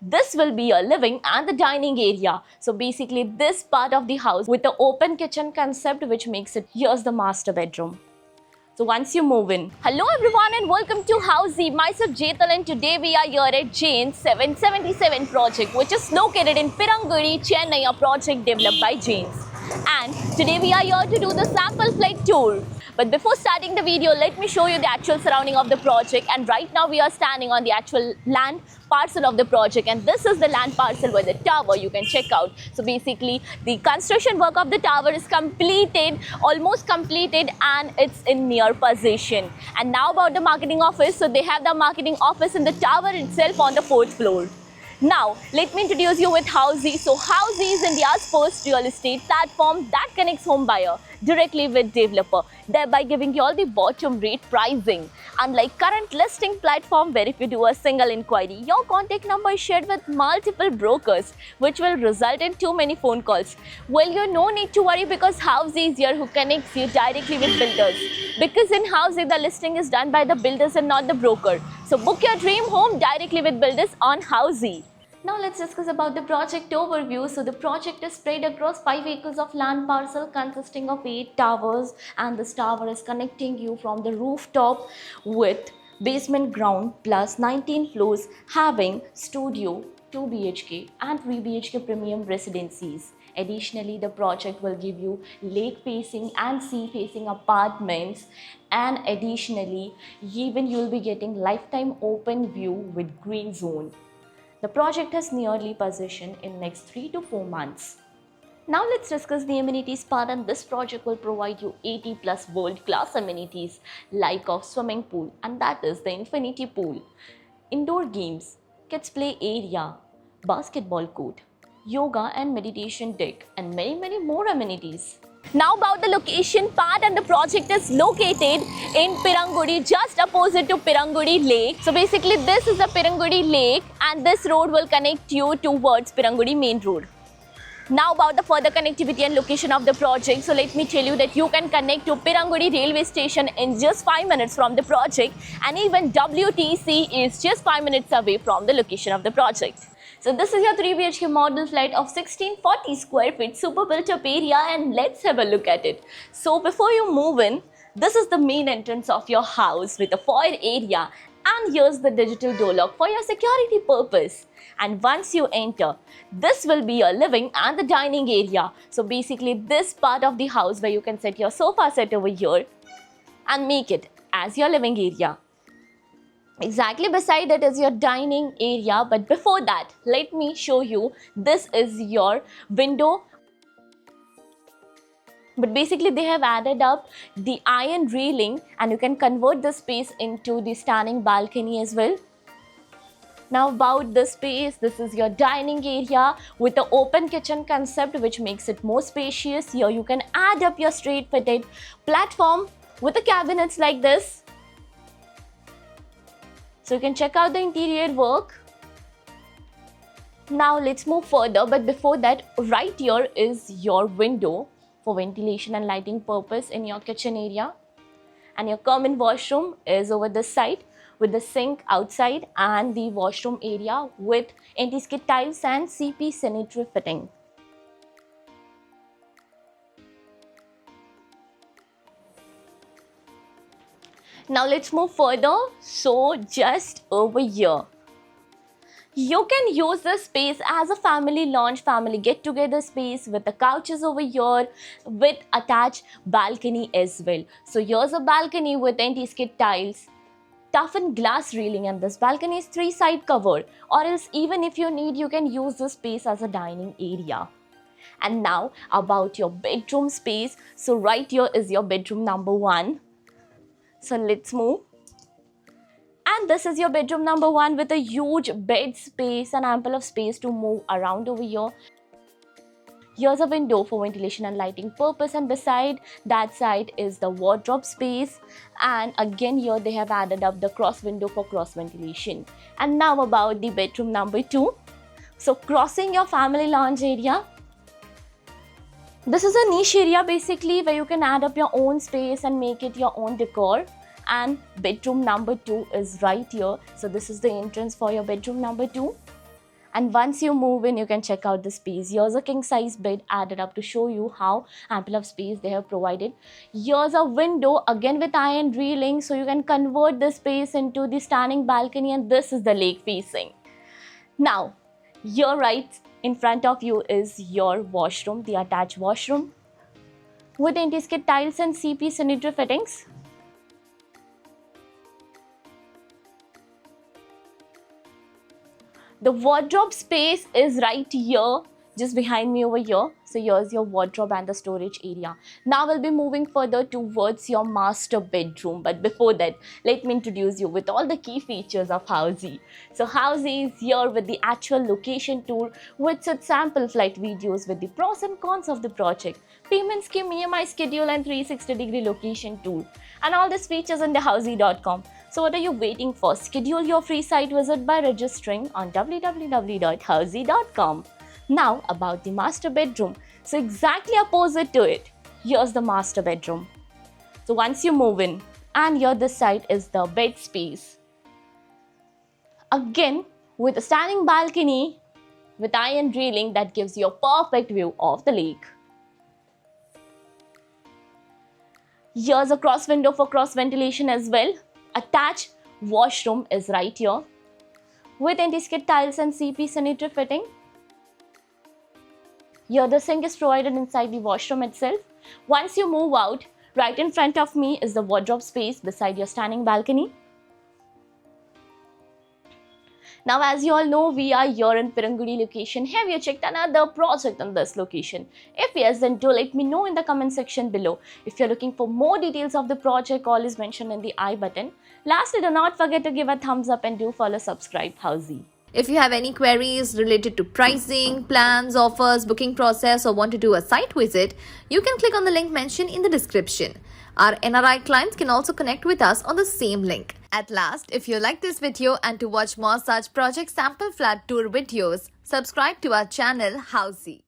this will be your living and the dining area. So basically this part of the house with the open kitchen concept, which makes it, here's the master bedroom. So once you move in. Hello everyone and welcome to Housey. Myself Jetal, and today we are here at Jain 777 project, which is located in Pirangudi, Chennai, a project developed by Jains. And today we are here to do the sample flight tour. But before starting the video, let me show you the actual surrounding of the project. And right now we are standing on the actual land parcel of the project, and this is the land parcel where the tower you can check out. So basically the construction work of the tower is completed, almost completed, and it's in near possession. And now about the marketing office. So they have the marketing office in the tower itself on the 4th floor. Now, let me introduce you with Housey. So Housey is India's first real estate platform that connects home buyer directly with developer, thereby giving you all the bottom rate pricing. Unlike current listing platform where if you do a single inquiry, your contact number is shared with multiple brokers, which will result in too many phone calls. Well, you no need to worry, because Housey is here who connects you directly with builders. Because in Housey, the listing is done by the builders and not the broker. So book your dream home directly with builders on Housey. Now let's discuss about the project overview. So the project is spread across 5 acres of land parcel consisting of 8 towers, and this tower is connecting you from the rooftop with basement ground plus 19 floors, having studio, 2 BHK and 3 BHK premium residencies. Additionally, the project will give you lake facing and sea facing apartments, and additionally even you will be getting lifetime open view with green zone. The project has nearly possession in next 3 to 4 months. Now let's discuss the amenities part, and this project will provide you 80 plus world-class amenities like a swimming pool, and that is the infinity pool, indoor games, kids play area, basketball court, yoga and meditation deck, and many more amenities. Now about the location part, and the project is located in Pirangudi, just opposite to Pirangudi Lake. So basically this is the Pirangudi Lake, and this road will connect you towards Pirangudi main road. Now about the further connectivity and location of the project. So let me tell you that you can connect to Pirangudi railway station in just 5 minutes from the project, and even WTC is just 5 minutes away from the location of the project. So this is your 3 BHK model flat of 1640 square feet super built up area, and let's have a look at it. So before you move in, this is the main entrance of your house with a foyer area, and here's the digital door lock for your security purpose. And once you enter, this will be your living and the dining area. So basically this part of the house where you can set your sofa set over here and make it as your living area. Exactly beside it is your dining area, but before that, let me show you, this is your window. But basically they have added up the iron railing, and you can convert the space into the standing balcony as well. Now about the space, this is your dining area with the open kitchen concept, which makes it more spacious. Here you can add up your straight fitted platform with the cabinets like this. So you can check out the interior work. Now let's move further, but before that, right here is your window for ventilation and lighting purpose in your kitchen area. And your common washroom is over this side with the sink outside, and the washroom area with anti-skid tiles and CP sanitary fitting. Now let's move further. So just over here, you can use this space as a family lounge, family get-together space with the couches over here with attached balcony as well. So here's a balcony with anti-skid tiles, toughened glass railing, and this balcony is 3-side covered, or else even if you need, you can use this space as a dining area. And now about your bedroom space. So right here is your bedroom number 1. So let's move. And this is your bedroom number 1 with a huge bed space and ample of space to move around over here. Here's a window for ventilation and lighting purpose, and beside that side is the wardrobe space, and again here they have added up the cross window for cross ventilation. And now about the bedroom number 2. So crossing your family lounge area. This is a niche area basically where you can add up your own space and make it your own decor. And bedroom number 2 is right here. So this is the entrance for your bedroom number 2. And once you move in, you can check out the space. Here's a king size bed added up to show you how ample of space they have provided. Here's a window again with iron railing, so you can convert the space into the standing balcony, and this is the lake facing. Now, here right in front of you is your washroom, the attached washroom with anti-skid tiles and CP sanitary fittings. The wardrobe space is right here, just behind me over here. So here's your wardrobe and the storage area. Now we'll be moving further towards your master bedroom. But before that, let me introduce you with all the key features of Housey. So Housey is here with the actual location tour with such sample flight videos with the pros and cons of the project, payment scheme, EMI schedule and 360-degree location tour. And all these features on the Housey.com. So what are you waiting for? Schedule your free site visit by registering on www.housey.com. Now about the master bedroom. So exactly opposite to it, here's the master bedroom. So once you move in, and here this side is the bed space. Again with a standing balcony with iron railing that gives you a perfect view of the lake. Here's a cross window for cross ventilation as well. Attached washroom is right here with anti-skid tiles and CP sanitary fitting. Here the sink is provided inside the washroom itself. Once you move out, right in front of me is the wardrobe space beside your standing balcony. Now as you all know, we are here in Pirangudi location. Have you checked another project on this location? If yes, then do let me know in the comment section below. If you're looking for more details of the project, all is mentioned in the I button. Lastly, do not forget to give a thumbs up and do follow subscribe Housey. If you have any queries related to pricing, plans, offers, booking process or want to do a site visit, you can click on the link mentioned in the description. Our NRI clients can also connect with us on the same link. At last, if you like this video and to watch more such project sample flat tour videos, subscribe to our channel Housey.